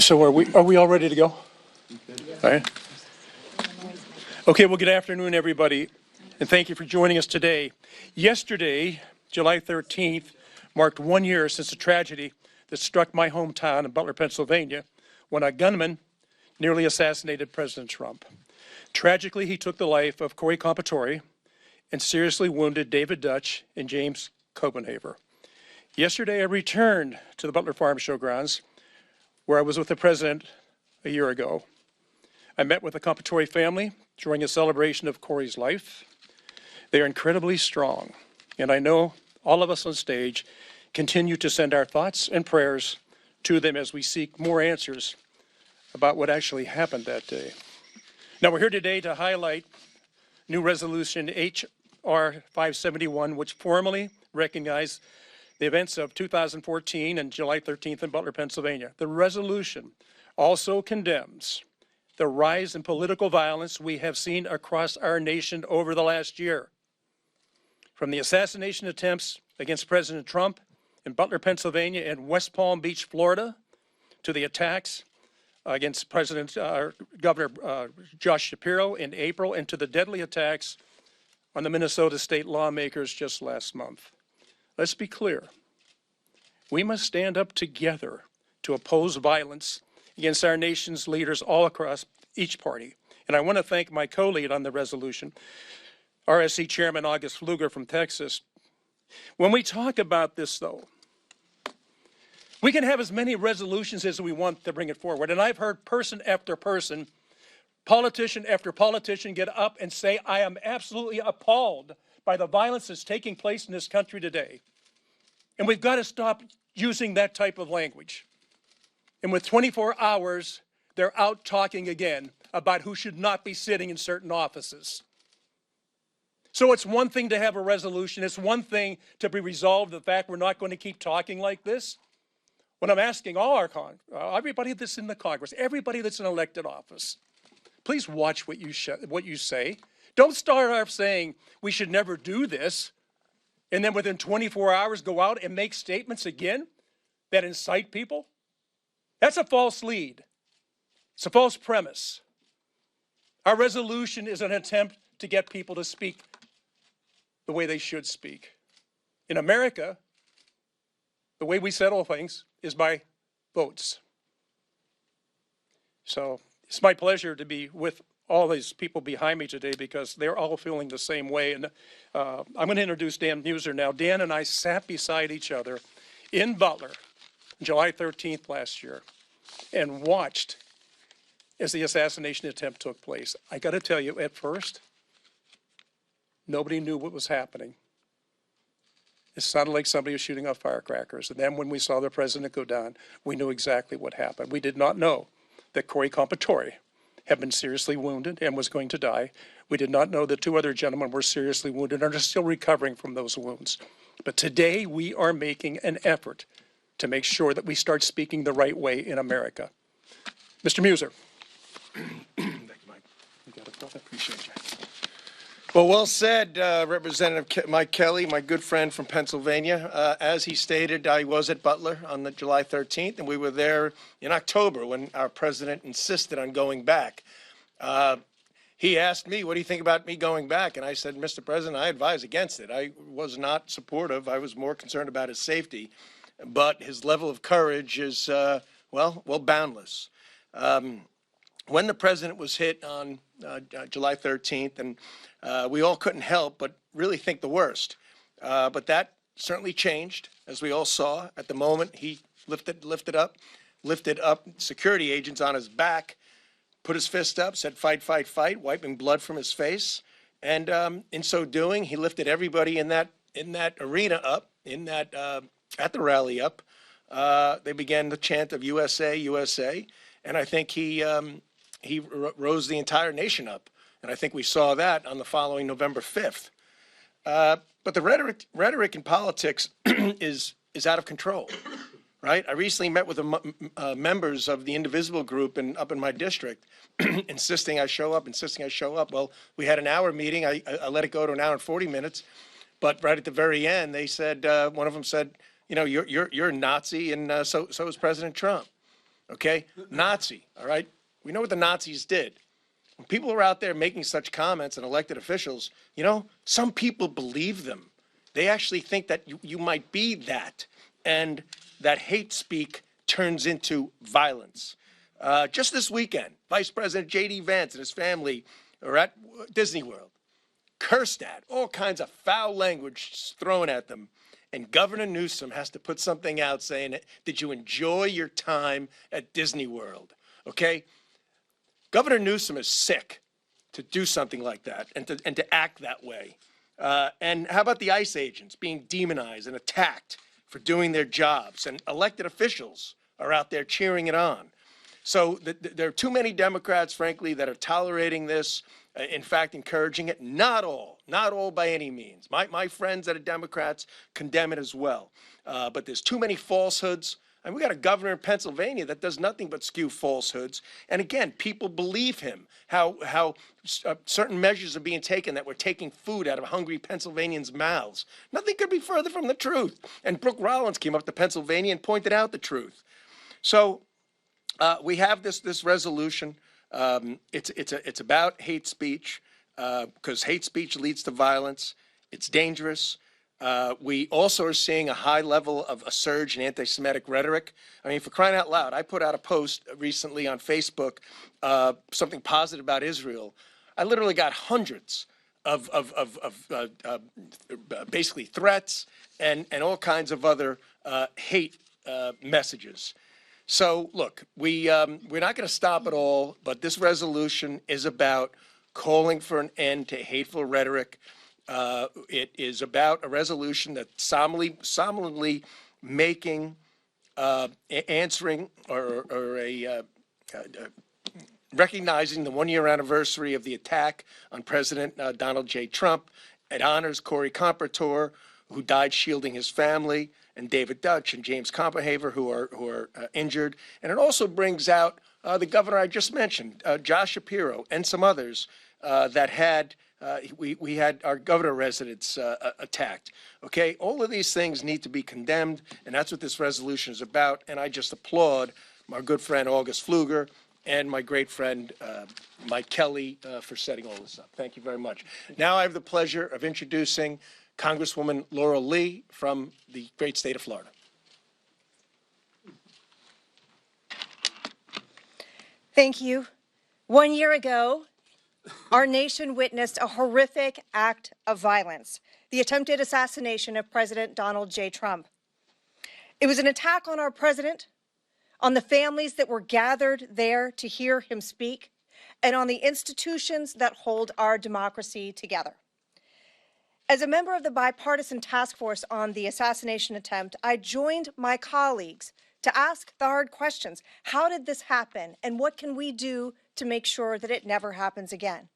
So are we all ready to go? All right. Okay, well, good afternoon, everybody, and thank you for joining us today. Yesterday, July 13th, marked 1 year since the tragedy that struck my hometown in Butler, Pennsylvania, when a gunman nearly assassinated President Trump. Tragically, he took the life of Corey Compatore and seriously wounded David Dutch and James Copenhaver. Yesterday, I returned to the Butler Farm Showgrounds, where I was with the president a year ago. I met with the Compatore family during a celebration of Corey's life. They are incredibly strong, and I know all of us on stage continue to send our thoughts and prayers to them as we seek more answers about what actually happened that day. Now, we're here today to highlight new resolution H.R. 571, which formally recognized the events of 2014 and July 13th in Butler, Pennsylvania. The resolution also condemns the rise in political violence we have seen across our nation over the last year. From the assassination attempts against President Trump in Butler, Pennsylvania and West Palm Beach, Florida, to the attacks against Governor Josh Shapiro in April, and to the deadly attacks on the Minnesota state lawmakers just last month. Let's be clear. We must stand up together to oppose violence against our nation's leaders all across each party. And I want to thank my co-lead on the resolution, RSC Chairman August Pfluger from Texas. When we talk about this, though, we can have as many resolutions as we want to bring it forward. And I've heard person after person, politician after politician get up and say, I am absolutely appalled by the violence that's taking place in this country today. And we've got to stop using that type of language. And with 24 hours, they're out talking again about who should not be sitting in certain offices. So it's one thing to have a resolution. It's one thing to be resolved, the fact we're not going to keep talking like this. When I'm asking all our everybody that's in the Congress, everybody that's in elected office, please watch what you say. Don't start off saying we should never do this, and then within 24 hours go out and make statements again that incite people. That's a false lead. It's a false premise. Our resolution is an attempt to get people to speak the way they should speak. In America, the way we settle things is by votes. So it's my pleasure to be with all these people behind me today because they're all feeling the same way. And I'm going to introduce Dan Muser now. Dan and I sat beside each other in Butler July 13th last year and watched as the assassination attempt took place. I got to tell you, at first, nobody knew what was happening. It sounded like somebody was shooting off firecrackers. And then when we saw the president go down, we knew exactly what happened. We did not know that Corey Compatore had been seriously wounded and was going to die. We did not know that two other gentlemen were seriously wounded and are still recovering from those wounds. But today we are making an effort to make sure that we start speaking the right way in America. Mr. Muser. Thank you, Mike. You got it, brother. Appreciate you. Well said, Representative Mike Kelly, my good friend from Pennsylvania. As he stated, I was at Butler on the July 13th, and we were there in October when our president insisted on going back. He asked me, what do you think about me going back? And I said, Mr. President, I advise against it. I was not supportive. I was more concerned about his safety. But his level of courage is, boundless. When the president was hit on July 13th, and we all couldn't help but really think the worst. But that certainly changed, as we all saw. At the moment, he lifted up security agents on his back, put his fist up, said, fight, fight, fight, wiping blood from his face. And in so doing, he lifted everybody in that arena up, at the rally up. They began the chant of USA, USA. And I think he rose the entire nation up. And I think we saw that on the following November 5th. But the rhetoric in politics is out of control, right? I recently met with members of the Indivisible group up in my district, insisting I show up. Well, we had an hour meeting. I let it go to an hour and 40 minutes. But right at the very end, they said, one of them said, you know, you're a Nazi, and so is President Trump. okay? Nazi, all right? We know what the Nazis did. When people are out there making such comments and elected officials, you know, some people believe them. They actually think that you might be that, and that hate speak turns into violence. Just this weekend, Vice President J.D. Vance and his family are at Disney World, cursed at, all kinds of foul language thrown at them. And Governor Newsom has to put something out saying, did you enjoy your time at Disney World? Okay? Governor Newsom is sick to do something like that and to act that way. And how about the ICE agents being demonized and attacked for doing their jobs? And elected officials are out there cheering it on. So there are too many Democrats, frankly, that are tolerating this, in fact, encouraging it. Not all by any means. My friends that are Democrats condemn it as well. But there's too many falsehoods. And we got a governor in Pennsylvania that does nothing but spew falsehoods. And again, people believe him, how certain measures are being taken that we're taking food out of hungry Pennsylvanians' mouths. Nothing could be further from the truth. And Brooke Rollins came up to Pennsylvania and pointed out the truth. So we have this resolution. It's about hate speech, because hate speech leads to violence. It's dangerous. We also are seeing a high level of a surge in anti-Semitic rhetoric. I mean, for crying out loud, I put out a post recently on Facebook, something positive about Israel. I literally got hundreds of basically threats and all kinds of other hate messages. So look, we're not going to stop it all, but this resolution is about calling for an end to hateful rhetoric. It is about a resolution that solemnly making, answering or recognizing the one-year anniversary of the attack on President Donald J. Trump. It honors Corey Compertor, who died shielding his family, and David Dutch and James Comperhaver, who are injured. And it also brings out the governor I just mentioned, Josh Shapiro, and some others that had we had our governor residence attacked. Okay, all of these things need to be condemned, and that's what this resolution is about. And I just applaud my good friend August Pfluger and my great friend Mike Kelly for setting all this up. Thank you very much. Now I have the pleasure of introducing Congresswoman Laurel Lee from the great state of Florida. Thank you. 1 year ago, our nation witnessed a horrific act of violence, the attempted assassination of President Donald J. Trump. It was an attack on our president, on the families that were gathered there to hear him speak, and on the institutions that hold our democracy together. As a member of the bipartisan task force on the assassination attempt, I joined my colleagues to ask the hard questions. How did this happen, and what can we do to make sure that it never happens again?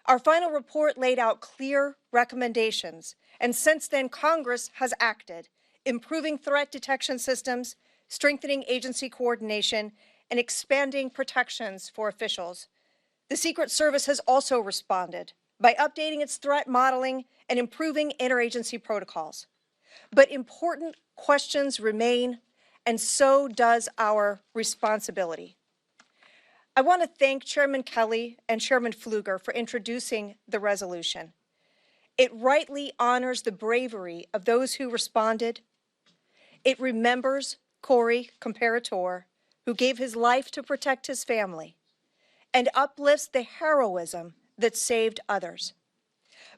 Our final report laid out clear recommendations, and since then, Congress has acted, improving threat detection systems, strengthening agency coordination, and expanding protections for officials. The Secret Service has also responded by updating its threat modeling and improving interagency protocols. But important questions remain, and so does our responsibility. I want to thank Chairman Kelly and Chairman Pfluger for introducing the resolution. It rightly honors the bravery of those who responded. It remembers Corey Comparator, who gave his life to protect his family, and uplifts the heroism that saved others.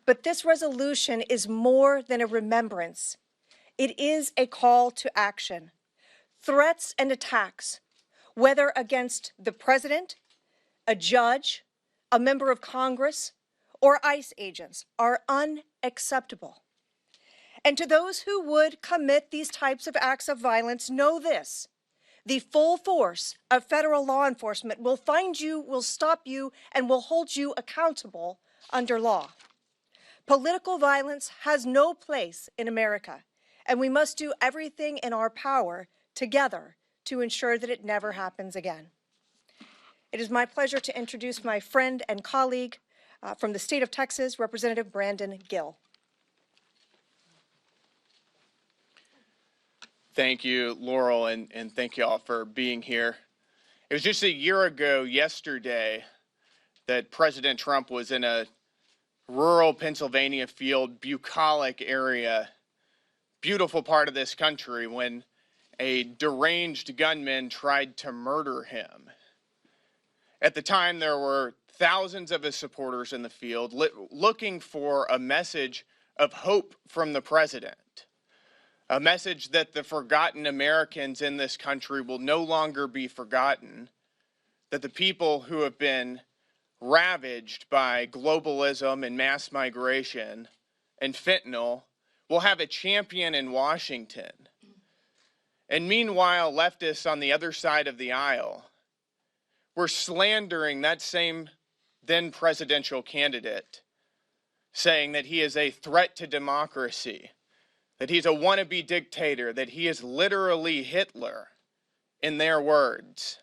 But this resolution is more than a remembrance. It is a call to action. Threats and attacks, whether against the president, a judge, a member of Congress, or ICE agents, are unacceptable. And to those who would commit these types of acts of violence, know this: the full force of federal law enforcement will find you, will stop you, and will hold you accountable under law. Political violence has no place in America, and we must do everything in our power together to ensure that it never happens again. It is my pleasure to introduce my friend and colleague from the state of Texas, Representative Brandon Gill. Thank you, Laurel, and thank you all for being here. It was just a year ago yesterday that President Trump was in a rural Pennsylvania field, bucolic area, beautiful part of this country, when a deranged gunman tried to murder him. At the time, there were thousands of his supporters in the field looking for a message of hope from the president, a message that the forgotten Americans in this country will no longer be forgotten, that the people who have been ravaged by globalism and mass migration and fentanyl will have a champion in Washington. And meanwhile, leftists on the other side of the aisle were slandering that same then presidential candidate, saying that he is a threat to democracy, that he's a wannabe dictator, that he is literally Hitler, in their words.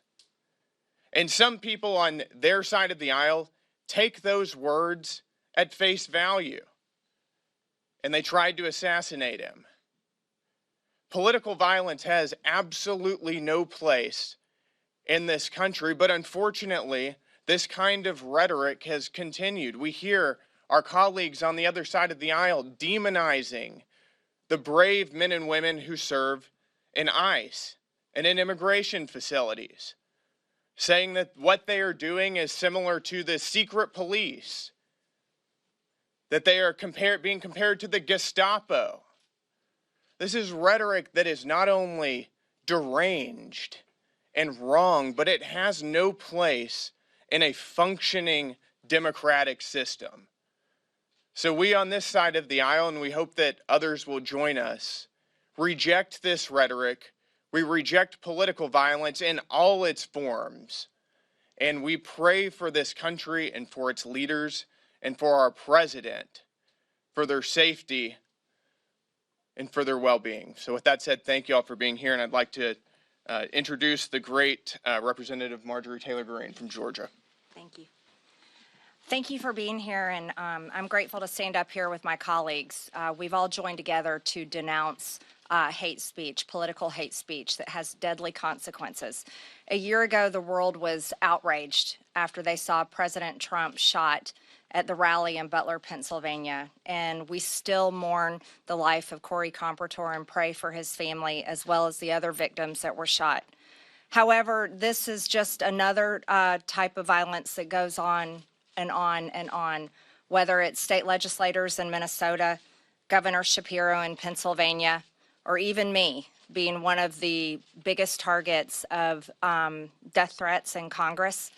And some people on their side of the aisle take those words at face value, and they tried to assassinate him. Political violence has absolutely no place in this country, but unfortunately, this kind of rhetoric has continued. We hear our colleagues on the other side of the aisle demonizing the brave men and women who serve in ICE and in immigration facilities, saying that what they are doing is similar to the secret police, that they are being compared to the Gestapo. This is rhetoric that is not only deranged and wrong, but it has no place in a functioning democratic system. So we on this side of the aisle, and we hope that others will join us, reject this rhetoric. We reject political violence in all its forms. And we pray for this country and for its leaders and for our president, for their safety and for their well-being. So with that said, thank you all for being here. And I'd like to introduce the great Representative Marjorie Taylor Greene from Georgia. Thank you. Thank you for being here, and I'm grateful to stand up here with my colleagues. We've all joined together to denounce hate speech, political hate speech that has deadly consequences. A year ago, the world was outraged after they saw President Trump shot at the rally in Butler, Pennsylvania, and we still mourn the life of Corey Compertor and pray for his family as well as the other victims that were shot. However, this is just another type of violence that goes on and on and on, whether it's state legislators in Minnesota, Governor Shapiro in Pennsylvania, or even me being one of the biggest targets of death threats in Congress,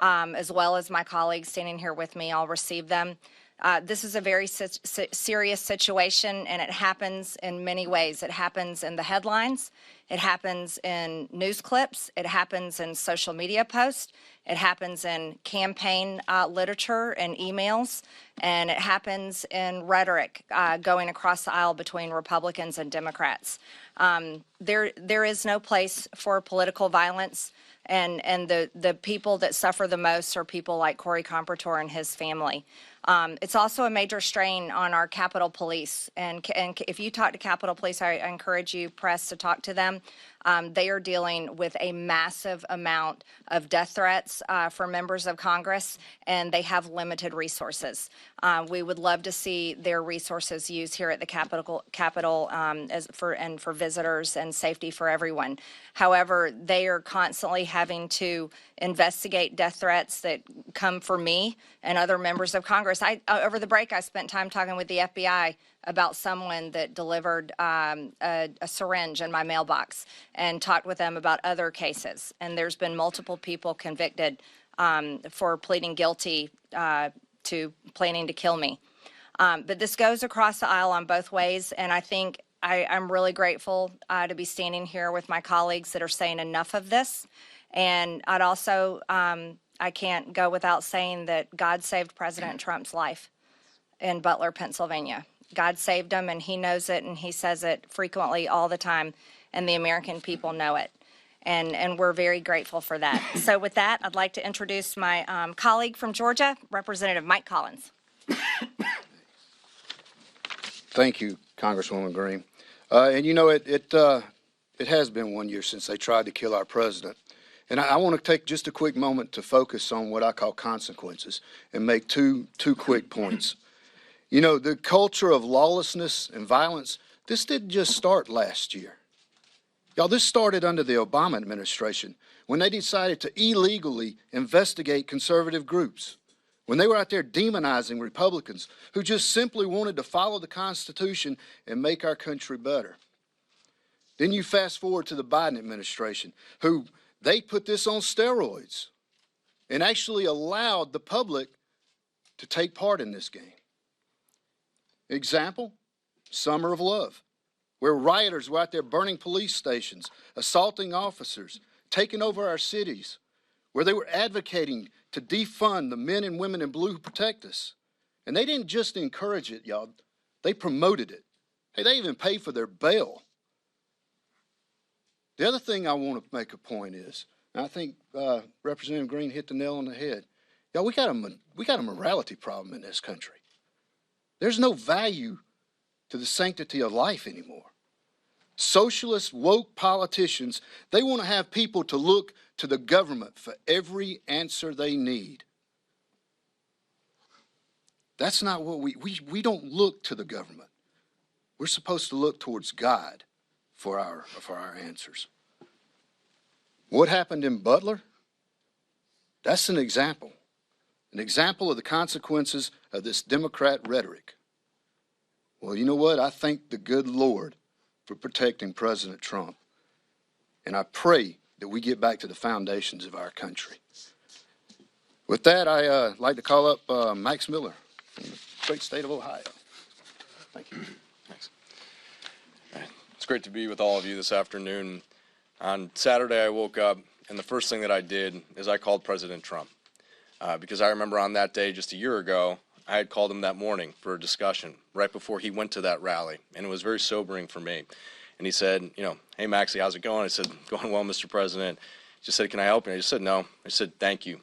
as well as my colleagues standing here with me. I'll receive them. This is a very serious situation, and it happens in many ways. It happens in the headlines. It happens in news clips. It happens in social media posts. It happens in campaign literature and emails. And it happens in rhetoric going across the aisle between Republicans and Democrats. There is no place for political violence. And the people that suffer the most are people like Corey Compertor and his family. It's also a major strain on our Capitol Police. And if you talk to Capitol Police, I encourage you, press, to talk to them. They are dealing with a massive amount of death threats for members of Congress, and they have limited resources. We would love to see their resources used here at the Capitol for visitors and safety for everyone. However, they are constantly having to investigate death threats that come for me and other members of Congress. Over the break, I spent time talking with the FBI about someone that delivered a syringe in my mailbox, and talked with them about other cases. And there's been multiple people convicted for pleading guilty to planning to kill me. But this goes across the aisle on both ways, and I think I'm really grateful to be standing here with my colleagues that are saying enough of this. And I'd also, I can't go without saying that God saved President Trump's life in Butler, Pennsylvania. God saved him, and he knows it, and he says it frequently all the time, and the American people know it. And we're very grateful for that. So with that, I'd like to introduce my colleague from Georgia, Representative Mike Collins. Thank you, Congresswoman Greene. And you know, it has been 1 year since they tried to kill our president. And I want to take just a quick moment to focus on what I call consequences and make two quick points. You know, the culture of lawlessness and violence, this didn't just start last year. Y'all, this started under the Obama administration when they decided to illegally investigate conservative groups, when they were out there demonizing Republicans who just simply wanted to follow the Constitution and make our country better. Then you fast forward to the Biden administration, who they put this on steroids and actually allowed the public to take part in this game. Example, Summer of Love, where rioters were out there burning police stations, assaulting officers, taking over our cities, where they were advocating to defund the men and women in blue who protect us. And they didn't just encourage it, y'all. They promoted it. Hey, they even paid for their bail. The other thing I want to make a point is, and I think Representative Green hit the nail on the head. Y'all, we got a morality problem in this country. There's no value to the sanctity of life anymore. Socialist, woke politicians, they want to have people to look to the government for every answer they need. That's not what we don't look to the government. We're supposed to look towards God for our answers. What happened in Butler? That's an example of the consequences of this Democrat rhetoric. Well, you know what? I thank the good Lord for protecting President Trump. And I pray that we get back to the foundations of our country. With that, I'd like to call up Max Miller from the great state of Ohio. Thank you. Thanks. It's great to be with all of you this afternoon. On Saturday, I woke up, and the first thing that I did is I called President Trump. Because I remember on that day just a year ago, I had called him that morning for a discussion right before he went to that rally, and it was very sobering for me. And he said, you know, hey, Maxie, how's it going? I said, going well, Mr. President. He just said, can I help you? I just said, no. I said, thank you.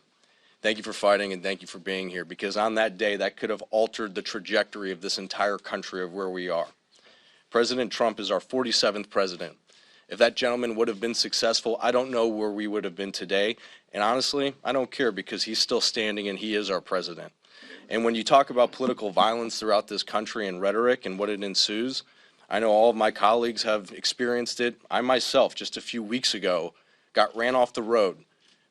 Thank you for fighting, and thank you for being here, because on that day, that could have altered the trajectory of this entire country of where we are. President Trump is our 47th president. If that gentleman would have been successful, I don't know where we would have been today. And honestly, I don't care, because he's still standing and he is our president. And when you talk about political violence throughout this country and rhetoric and what it ensues, I know all of my colleagues have experienced it. I myself, just a few weeks ago, got ran off the road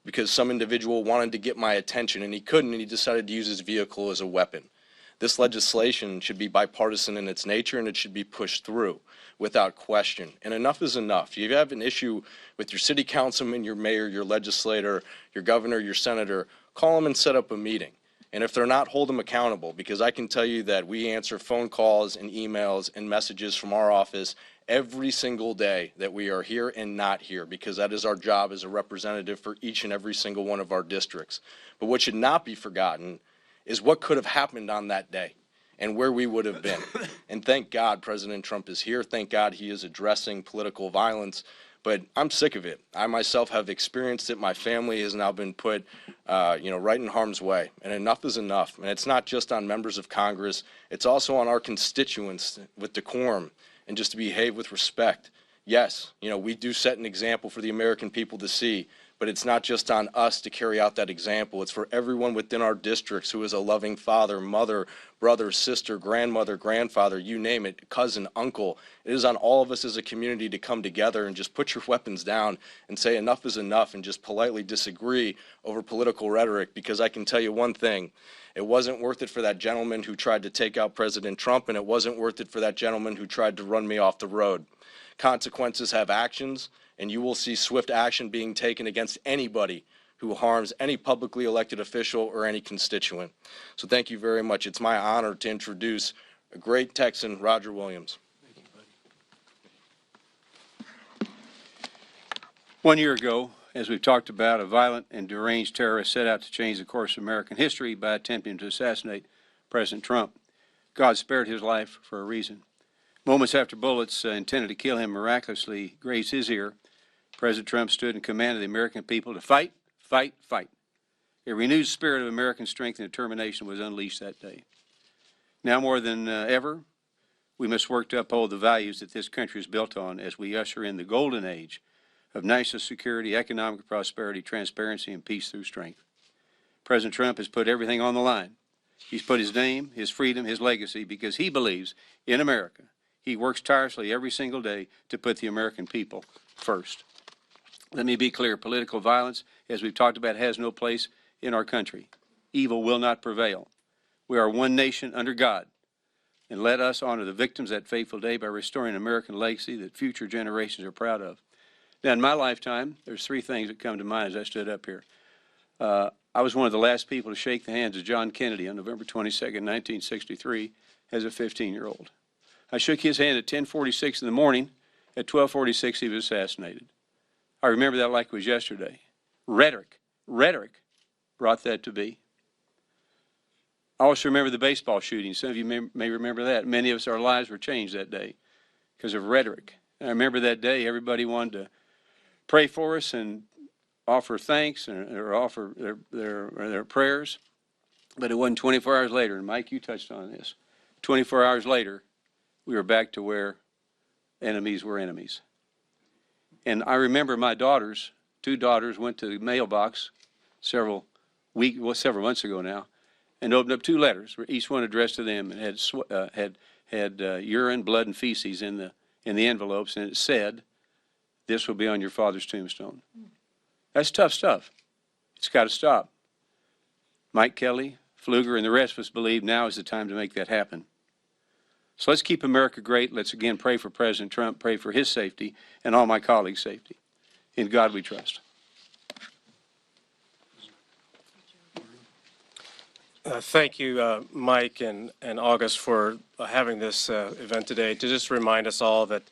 because some individual wanted to get my attention, and he couldn't, and he decided to use his vehicle as a weapon. This legislation should be bipartisan in its nature, and it should be pushed through without question. And enough is enough. If you have an issue with your city councilman, your mayor, your legislator, your governor, your senator, call them and set up a meeting. And if they're not, hold them accountable, because I can tell you that we answer phone calls and emails and messages from our office every single day that we are here and not here, because that is our job as a representative for each and every single one of our districts. But what should not be forgotten is what could have happened on that day and where we would have been. And thank God President Trump is here. Thank God he is addressing political violence. But I'm sick of it. I myself have experienced it. My family has now been put, right in harm's way. And enough is enough. And it's not just on members of Congress. It's also on our constituents with decorum and just to behave with respect. Yes, we do set an example for the American people to see. But it's not just on us to carry out that example. It's for everyone within our districts who is a loving father, mother, brother, sister, grandmother, grandfather, you name it, cousin, uncle. It is on all of us as a community to come together and just put your weapons down and say enough is enough and just politely disagree over political rhetoric, because I can tell you one thing. It wasn't worth it for that gentleman who tried to take out President Trump, and it wasn't worth it for that gentleman who tried to run me off the road. Consequences have actions, and you will see swift action being taken against anybody who harms any publicly elected official or any constituent. So thank you very much. It's my honor to introduce a great Texan, Roger Williams. 1 year ago, as we've talked about, a violent and deranged terrorist set out to change the course of American history by attempting to assassinate President Trump. God spared his life for a reason. Moments after bullets intended to kill him miraculously grazed his ear, President Trump stood in command of the American people to fight, fight, fight. A renewed spirit of American strength and determination was unleashed that day. Now more than ever, we must work to uphold the values that this country is built on as we usher in the golden age of national security, economic prosperity, transparency, and peace through strength. President Trump has put everything on the line. He's put his name, his freedom, his legacy, because he believes in America. He works tirelessly every single day to put the American people first. Let me be clear, political violence, as we've talked about, has no place in our country. Evil will not prevail. We are one nation under God, and let us honor the victims that fateful day by restoring an American legacy that future generations are proud of. Now, in my lifetime, there's three things that come to mind as I stood up here. I was one of the last people to shake the hands of John Kennedy on November 22nd, 1963, as a 15-year-old. I shook his hand at 10:46 in the morning. At 12:46, he was assassinated. I remember that like it was yesterday. Rhetoric brought that to be. I also remember the baseball shooting. Some of you may remember that. Many of us, our lives were changed that day because of rhetoric. And I remember that day everybody wanted to pray for us and offer thanks or offer their prayers. But it wasn't 24 hours later, and Mike, you touched on this. 24 hours later, we were back to where enemies were enemies. And I remember my daughters, two daughters, went to the mailbox several months ago now, and opened up two letters, each one addressed to them, and had urine, blood, and feces in the envelopes, and it said, "This will be on your father's tombstone." That's tough stuff. It's got to stop. Mike Kelly, Pfluger, and the rest of us believe now is the time to make that happen. So let's keep America great. Let's again pray for President Trump, pray for his safety, and all my colleagues' safety. In God we trust. Thank you, Mike and August, for having this event today to just remind us all that,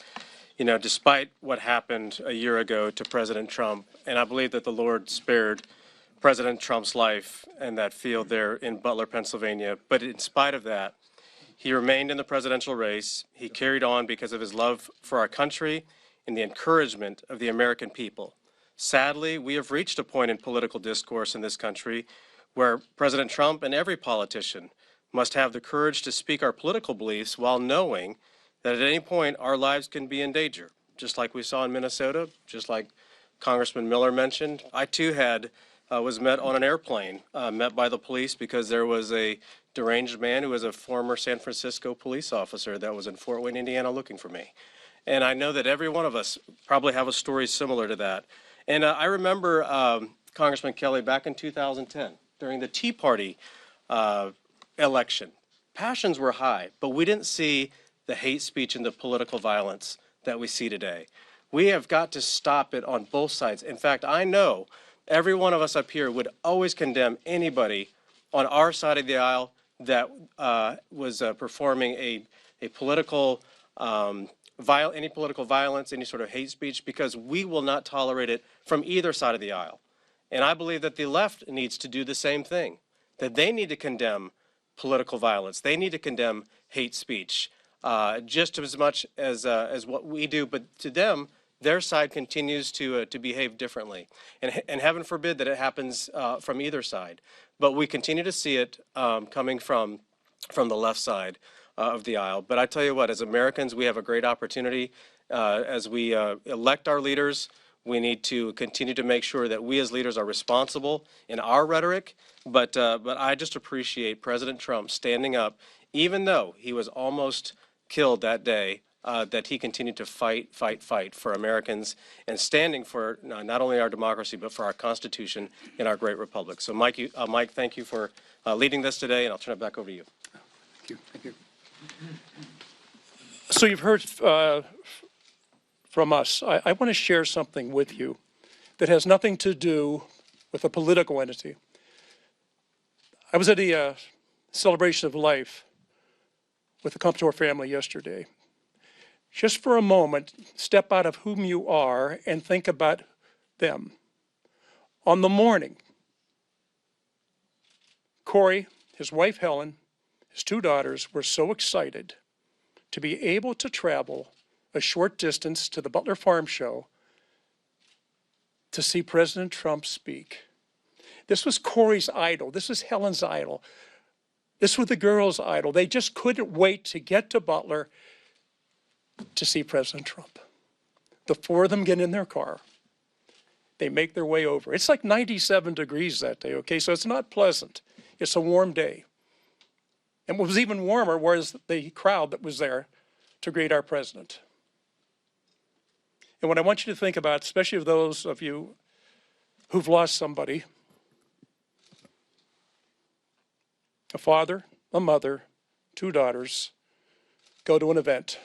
despite what happened a year ago to President Trump, and I believe that the Lord spared President Trump's life in that field there in Butler, Pennsylvania, but in spite of that, he remained in the presidential race. He carried on because of his love for our country and the encouragement of the American people. Sadly, we have reached a point in political discourse in this country where President Trump and every politician must have the courage to speak our political beliefs while knowing that at any point our lives can be in danger, just like we saw in Minnesota, just like Congressman Miller mentioned. I too was met on an airplane, met by the police because there was a deranged man who was a former San Francisco police officer that was in Fort Wayne, Indiana, looking for me. And I know that every one of us probably have a story similar to that. And I remember Congressman Kelly back in 2010, during the Tea Party election. Passions were high, but we didn't see the hate speech and the political violence that we see today. We have got to stop it on both sides. In fact, I know every one of us up here would always condemn anybody on our side of the aisle that was performing any political violence, any sort of hate speech, because we will not tolerate it from either side of the aisle. And I believe that the left needs to do the same thing, that they need to condemn political violence. They need to condemn hate speech just as much as what we do. But to them, their side continues to behave differently. And heaven forbid that it happens from either side. But we continue to see it coming from the left side of the aisle. But I tell you what, as Americans, we have a great opportunity as we elect our leaders. We need to continue to make sure that we as leaders are responsible in our rhetoric. But I just appreciate President Trump standing up, even though he was almost killed that day, that he continued to fight for Americans and standing for not only our democracy, but for our Constitution and our great republic. So, Mike, thank you for leading this today, and I'll turn it back over to you. Thank you. Thank you. So you've heard from us. I want to share something with you that has nothing to do with a political entity. I was at a celebration of life with the Comptor family yesterday. Just for a moment, step out of whom you are and think about them. On the morning, Corey, his wife Helen, his two daughters were so excited to be able to travel a short distance to the Butler Farm Show to see President Trump speak. This was Corey's idol. This was Helen's idol. This was the girls' idol. They just couldn't wait to get to Butler to see President Trump. The four of them get in their car. They make their way over. It's like 97 degrees that day, okay? So it's not pleasant. It's a warm day. And what was even warmer was the crowd that was there to greet our president. And what I want you to think about, especially of those of you who've lost somebody, a father, a mother, 2 daughters, go to an event.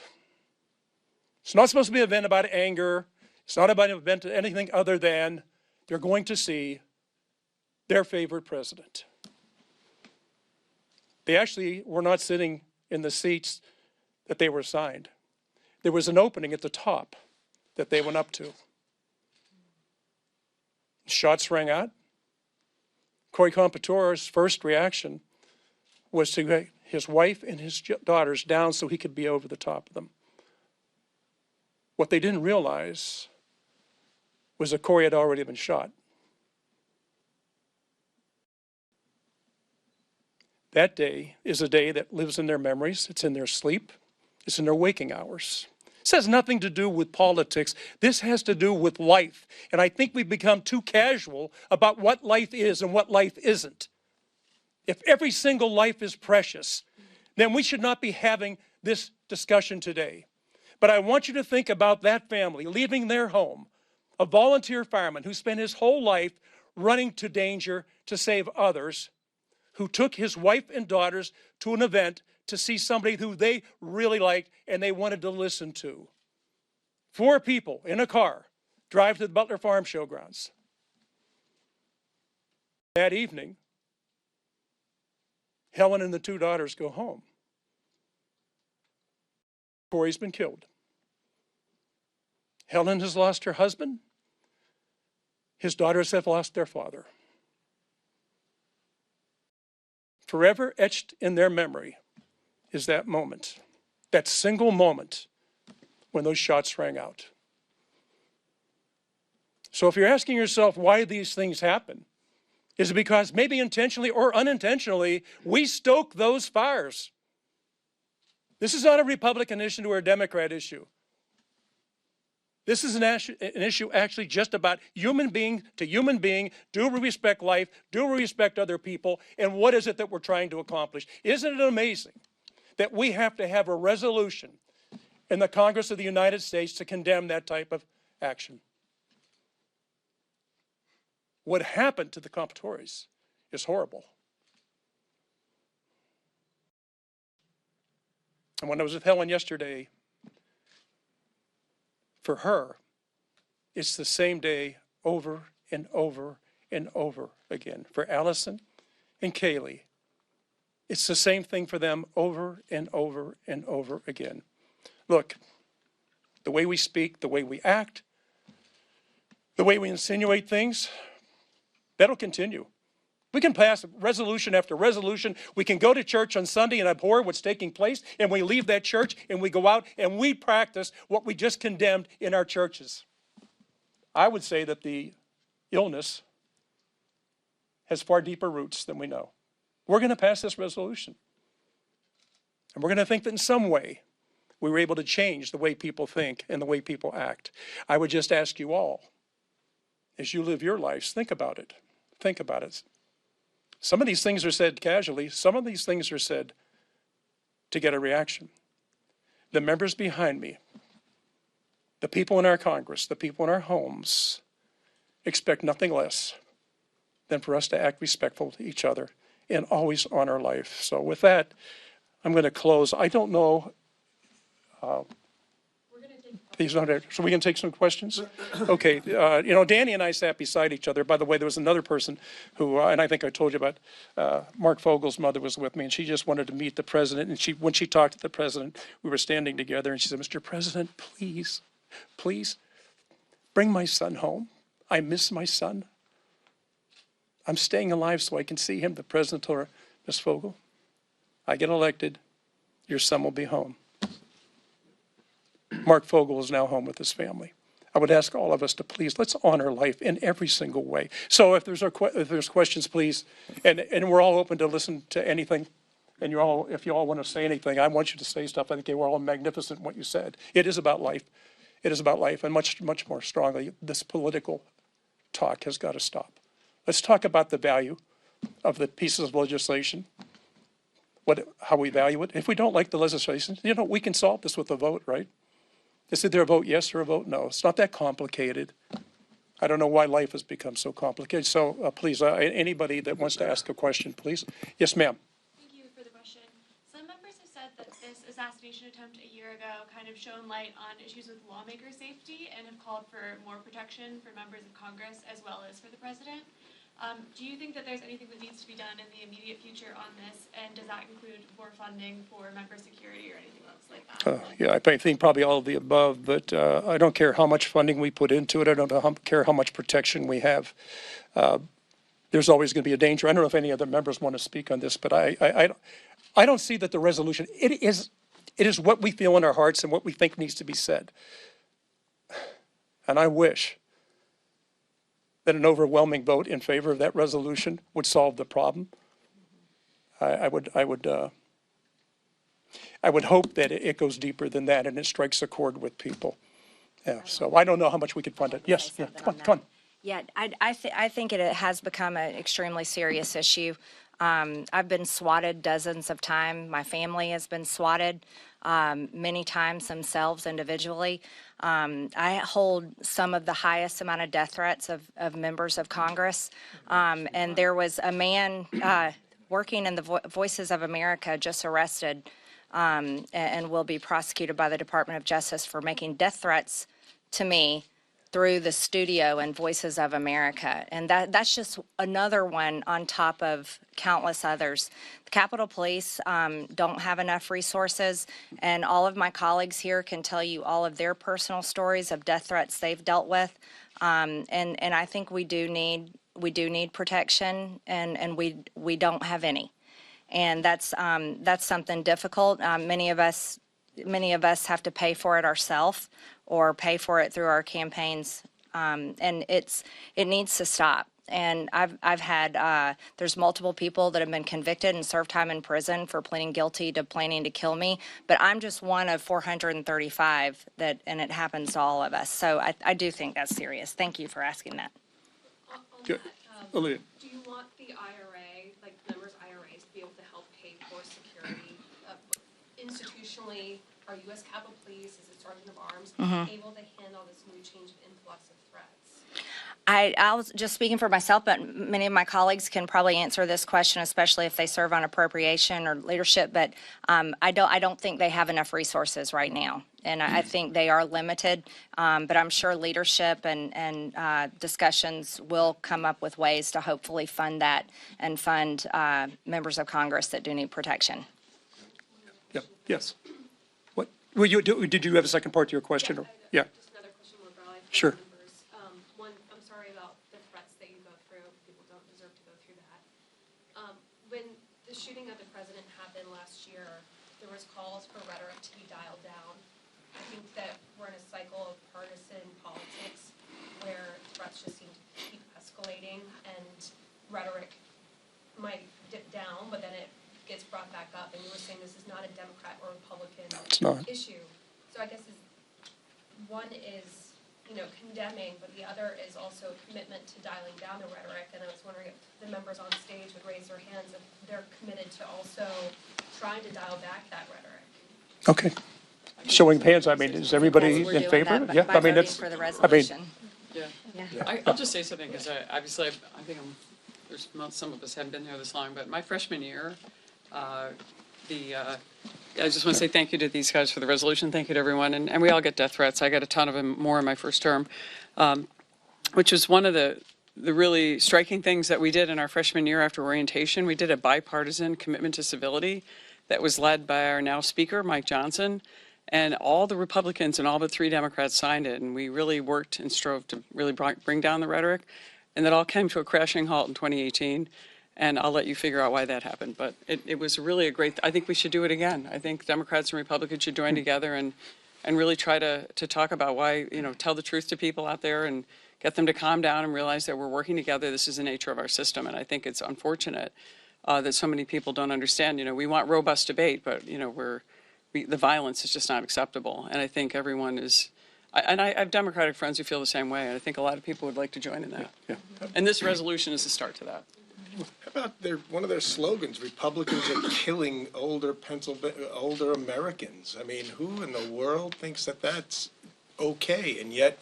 It's not supposed to be an event about anger. It's not about an event of anything other than they're going to see their favorite president. They actually were not sitting in the seats that they were assigned. There was an opening at the top that they went up to. Shots rang out. Corey Compatore's first reaction was to get his wife and his daughters down so he could be over the top of them. What they didn't realize was that Corey had already been shot. That day is a day that lives in their memories. It's in their sleep. It's in their waking hours. This has nothing to do with politics. This has to do with life. And I think we've become too casual about what life is and what life isn't. If every single life is precious, then we should not be having this discussion today. But I want you to think about that family leaving their home, a volunteer fireman who spent his whole life running to danger to save others, who took his wife and daughters to an event to see somebody who they really liked and they wanted to listen to. 4 people in a car drive to the Butler Farm Showgrounds. That evening, Helen and the 2 daughters go home. Corey's been killed. Helen has lost her husband. His daughters have lost their father. Forever etched in their memory is that moment, that single moment when those shots rang out. So if you're asking yourself why these things happen, is it because maybe intentionally or unintentionally we stoke those fires? This is not a Republican issue or a Democrat issue. This is an issue actually just about human being to human being. Do we respect life? Do we respect other people? And what is it that we're trying to accomplish? Isn't it amazing that we have to have a resolution in the Congress of the United States to condemn that type of action? What happened to the Compatores is horrible. And when I was with Helen yesterday, for her, it's the same day over and over and over again. For Allison and Kaylee, it's the same thing for them over and over and over again. Look, the way we speak, the way we act, the way we insinuate things, that'll continue. We can pass resolution after resolution. We can go to church on Sunday and abhor what's taking place, and we leave that church and we go out and we practice what we just condemned in our churches. I would say that the illness has far deeper roots than we know. We're going to pass this resolution. And we're going to think that in some way we were able to change the way people think and the way people act. I would just ask you all, as you live your lives, think about it. Think about it. Some of these things are said casually. Some of these things are said to get a reaction. The members behind me, the people in our Congress, the people in our homes, expect nothing less than for us to act respectful to each other and always honor life. So with that, I'm going to close. I don't know. So we can take some questions? Okay. Danny and I sat beside each other. By the way, there was another person who, and I think I told you about, Mark Fogel's mother was with me, and she just wanted to meet the president. And when she talked to the president, we were standing together, and she said, "Mr. President, please, please bring my son home. I miss my son. I'm staying alive so I can see him." The president told her, "Ms. Fogel, I get elected, your son will be home." Mark Fogel is now home with his family. I would ask all of us to please, let's honor life in every single way. So if there's questions, please, and we're all open to listen to anything. And if you all want to say anything, I want you to say stuff. I think they were all magnificent in what you said. It is about life. It is about life, and much, much more strongly, this political talk has got to stop. Let's talk about the value of the pieces of legislation, how we value it. If we don't like the legislation, we can solve this with a vote, right? Is either a vote yes or a vote no. It's not that complicated. I don't know why life has become so complicated. So please, anybody that wants to ask a question, please. Yes, ma'am. Thank you for the question. Some members have said that this assassination attempt a year ago kind of shone light on issues with lawmaker safety and have called for more protection for members of Congress as well as for the president. Do you think that there's anything that needs to be done in the immediate future on this? And does that include more funding for member security or anything else like that? Yeah, I think probably all of the above, but I don't care how much funding we put into it. I don't care how much protection we have. There's always going to be a danger. I don't know if any other members want to speak on this, but I don't see that the resolution, it is what we feel in our hearts and what we think needs to be said. And I wish that an overwhelming vote in favor of that resolution would solve the problem. I would hope that it goes deeper than that and it strikes a chord with people. Yeah, so I don't know how much we could fund it. Yes, yeah, come on. Yeah, I think it has become an extremely serious issue. I've been swatted dozens of times. My family has been swatted many times themselves individually. I hold some of the highest amount of death threats of members of Congress. And there was a man working in the Voices of America just arrested and will be prosecuted by the Department of Justice for making death threats to me through the studio and Voices of America. And that's just another one on top of countless others. The Capitol Police don't have enough resources, and all of my colleagues here can tell you all of their personal stories of death threats they've dealt with. And I think we do need protection, and we don't have any. And that's something difficult. Many of us have to pay for it ourselves or pay for it through our campaigns, and it needs to stop. And I've had there's multiple people that have been convicted and served time in prison for pleading guilty to planning to kill me, but I'm just one of 435 and it happens to all of us. So I do think that's serious. Thank you for asking that. On Good. that, Olivia. do you want the IRA, like members' IRAs, to be able to help pay for security? Institutionally, our U.S. Capitol Police, as a Sergeant of Arms, able to handle this new change of influx of threats? I was just speaking for myself, but many of my colleagues can probably answer this question, especially if they serve on appropriation or leadership. But I don't think they have enough resources right now, and I think they are limited. But I'm sure leadership and discussions will come up with ways to hopefully fund that and fund members of Congress that do need protection. Yep, yes. What, did you have a second part to your question? Yeah. Just another question more broadly. Sure. Members. One, I'm sorry about the threats that you go through. People don't deserve to go through that. When the shooting of the president happened last year, there was calls for rhetoric to be dialed down. I think that we're in a cycle of partisan politics where threats just seem to keep escalating and rhetoric might dip down, but then it gets brought back up. And you were saying this is not a Democrat or Republican issue. So I guess one is, condemning, but the other is also a commitment to dialing down the rhetoric. And I was wondering if the members on stage would raise their hands if they're committed to also trying to dial back that rhetoric. Okay. Showing of hands, I mean, is everybody in favor? Yeah, I mean, that's, For the resolution. I'll just say something, because I think some of us haven't been here this long, but my freshman year, I just want to say thank you to these guys for the resolution. Thank you to everyone. And we all get death threats. I got a ton of them more in my first term, which was one of the really striking things that we did in our freshman year after orientation. We did a bipartisan commitment to civility that was led by our now Speaker, Mike Johnson. And all the Republicans and all but 3 Democrats signed it. And we really worked and strove to really bring down the rhetoric. And that all came to a crashing halt in 2018. And I'll let you figure out why that happened. But it was really a great, I think we should do it again. I think Democrats and Republicans should join together and really try to talk about why, tell the truth to people out there and get them to calm down and realize that we're working together. This is the nature of our system. And I think it's unfortunate that so many people don't understand. We want robust debate, but, the violence is just not acceptable. And I think everyone is I have Democratic friends who feel the same way, and I think a lot of people would like to join in that. Yeah. And this resolution is the start to that. How about one of their slogans, Republicans are killing older Americans? I mean, who in the world thinks that that's okay? And yet,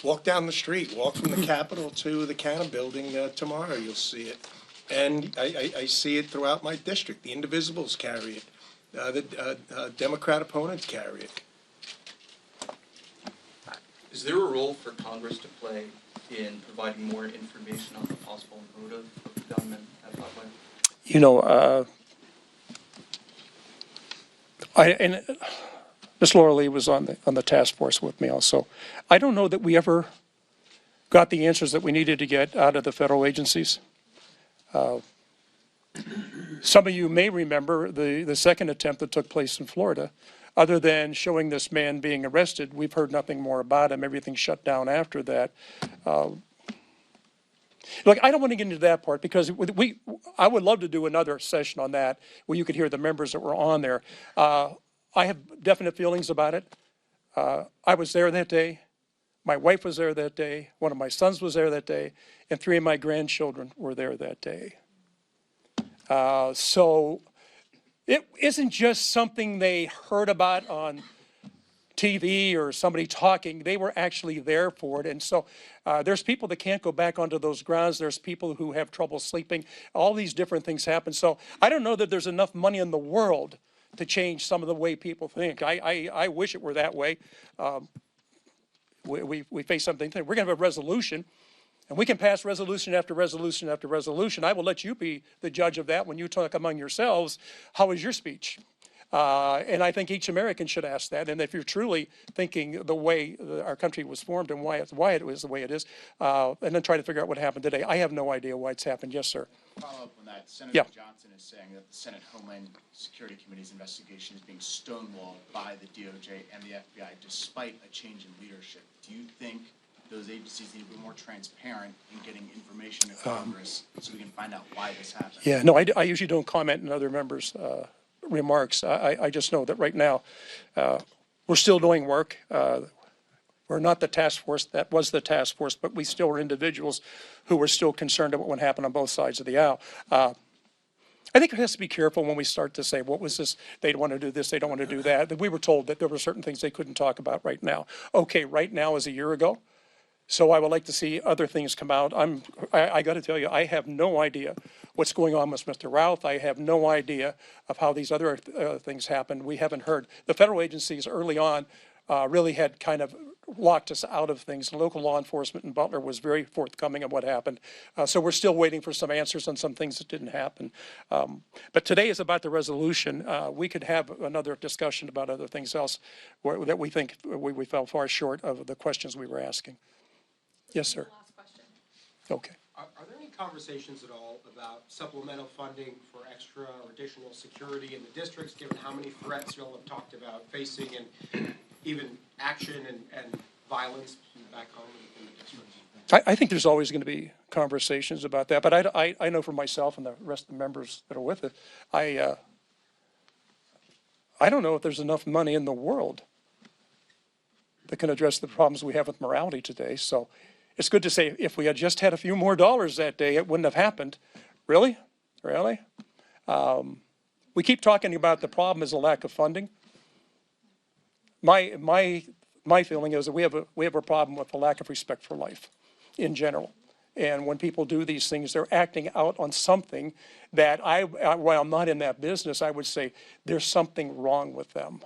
walk down the street, walk from the Capitol to the Cannon Building tomorrow, you'll see it. And I see it throughout my district. The Indivisibles carry it. The Democrat opponents carry it. Is there a role for Congress to play in providing more information on the possible motive of the gunman at Butler? You know, Miss Laura Lee was on the task force with me also. I don't know that we ever got the answers that we needed to get out of the federal agencies. Some of you may remember the second attempt that took place in Florida. Other than showing this man being arrested, we've heard nothing more about him. Everything shut down after that. Look, I don't want to get into that part because I would love to do another session on that where you could hear the members that were on there. I have definite feelings about it. I was there that day. My wife was there that day. One of my sons was there that day. And 3 of my grandchildren were there that day. So it isn't just something they heard about on TV or somebody talking. They were actually there for it. And so there's people that can't go back onto those grounds. There's people who have trouble sleeping. All these different things happen. So I don't know that there's enough money in the world to change some of the way people think. I wish it were that way. We face something. We're going to have a resolution. And we can pass resolution after resolution after resolution. I will let you be the judge of that when you talk among yourselves. How was your speech? And I think each American should ask that. And if you're truly thinking the way our country was formed and why it was the way it is, and then try to figure out what happened today. I have no idea why it's happened. Yes, sir. Follow up on that. Senator Johnson is saying that the Senate Homeland Security Committee's investigation is being stonewalled by the DOJ and the FBI despite a change in leadership. Do you think those agencies need to be more transparent in getting information to Congress so we can find out why this happened? Yeah, no, I usually don't comment on other members' remarks. I just know that right now we're still doing work. We're not the task force. That was the task force, but we still are individuals who are still concerned about what happened on both sides of the aisle. I think it has to be careful when we start to say, what was this? They don't want to do this. They don't want to do that. We were told that there were certain things they couldn't talk about right now. Okay, right now is a year ago. So I would like to see other things come out. I got to tell you, I have no idea what's going on with Mr. Routh. I have no idea of how these other things happened. We haven't heard. The federal agencies early on really had kind of locked us out of things. Local law enforcement in Butler was very forthcoming of what happened. So we're still waiting for some answers on some things that didn't happen. But today is about the resolution. We could have another discussion about other things else that we think we fell far short of the questions we were asking. Yes, sir. Last question. Okay. Are there any conversations at all about supplemental funding for extra or additional security in the districts, given how many threats you all have talked about facing and even action and violence back home in the districts? I think there's always going to be conversations about that, but I know for myself and the rest of the members that are with it, I don't know if there's enough money in the world that can address the problems we have with morality today. So it's good to say if we had just had a few more dollars that day, it wouldn't have happened. Really? Really? We keep talking about the problem is a lack of funding. My feeling is that we have a problem with the lack of respect for life in general. And when people do these things, they're acting out on something that while I'm not in that business, I would say there's something wrong with them.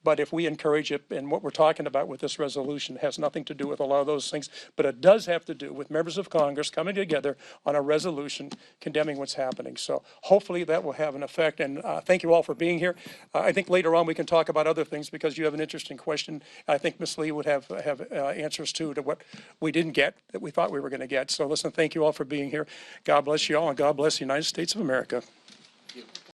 But if we encourage it, and what we're talking about with this resolution has nothing to do with a lot of those things, but it does have to do with members of Congress coming together on a resolution condemning what's happening. So hopefully that will have an effect. And thank you all for being here. I think later on we can talk about other things because you have an interesting question. I think Ms. Lee would have answers too to what we didn't get that we thought we were going to get. So listen, thank you all for being here. God bless you all, and God bless the United States of America.